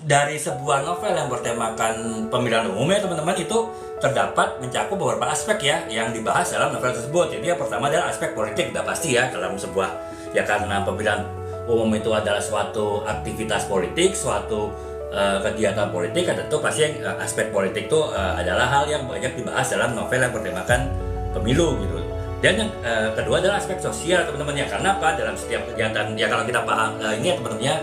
dari sebuah novel yang bertemakan pemilihan umum ya teman-teman, itu terdapat mencakup beberapa aspek ya yang dibahas dalam novel tersebut. Jadi yang pertama adalah aspek politik, udah pasti ya dalam sebuah, ya karena pemilihan umum itu adalah suatu aktivitas politik, suatu kegiatan politik, tentu pasti aspek politik itu adalah hal yang banyak dibahas dalam novel yang bertemakan pemilu gitu. Dan yang kedua adalah aspek sosial teman-teman ya, karena apa, dalam setiap kegiatan ya kalau kita paham ini ya teman-teman ya,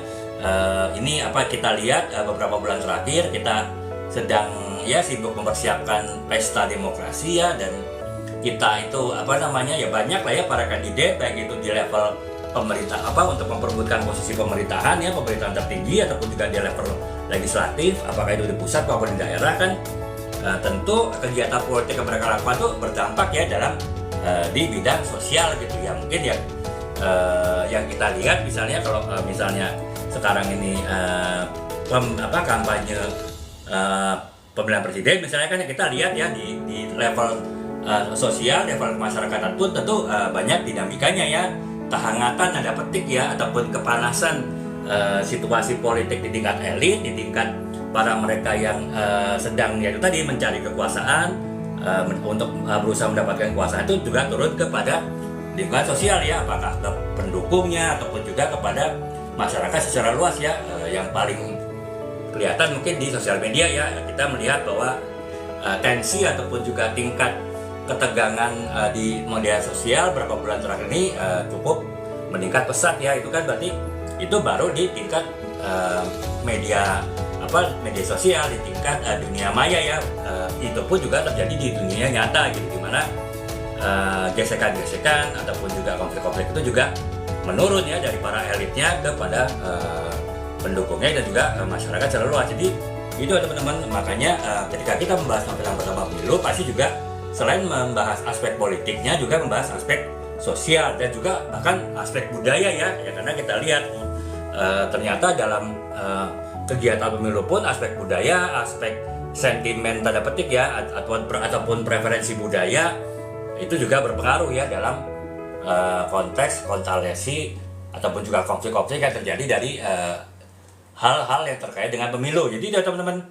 ini apa kita lihat beberapa bulan terakhir kita sedang ya sibuk mempersiapkan pesta demokrasi ya, dan kita itu apa namanya ya banyak lah ya para kandidat baik itu di level pemerintah apa untuk memperebutkan posisi pemerintahan ya, pemerintahan tertinggi ataupun juga di level legislatif, apakah itu di pusat maupun di daerah kan. Tentu kegiatan politik yang mereka lakukan itu berdampak ya dalam di bidang sosial gitu ya. Mungkin ya yang kita lihat misalnya kalau misalnya sekarang ini kampanye pemilihan presiden misalnya kan kita lihat ya di level sosial, level masyarakat pun tentu banyak dinamikanya ya, kehangatan tanda petik ya ataupun kepanasan situasi politik di tingkat elit, di tingkat para mereka yang sedang yaitu tadi mencari kekuasaan untuk berusaha mendapatkan kekuasaan, itu juga turun kepada lingkungan sosial ya, apakah ke pendukungnya ataupun juga kepada masyarakat secara luas ya. Yang paling kelihatan mungkin di sosial media ya, kita melihat bahwa tensi ataupun juga tingkat ketegangan di media sosial beberapa bulan terakhir ini cukup meningkat pesat ya. Itu kan berarti itu baru di tingkat media sosial, di tingkat dunia maya ya. Itu pun juga terjadi di dunia nyata gitu, dimana gesekan-gesekan ataupun juga konflik-konflik itu juga menurun ya dari para elitnya kepada pendukungnya dan juga masyarakat secara luas. Jadi itu teman-teman, makanya ketika kita membahas novel yang pertama pemilu, pasti juga selain membahas aspek politiknya juga membahas aspek sosial dan juga bahkan aspek budaya ya, karena kita lihat ternyata dalam kegiatan pemilu pun aspek budaya, aspek sentimen tanda petik ya ataupun preferensi budaya itu juga berpengaruh ya dalam konteks konsolidasi ataupun juga konflik-konflik yang terjadi dari hal-hal yang terkait dengan pemilu. Jadi teman-teman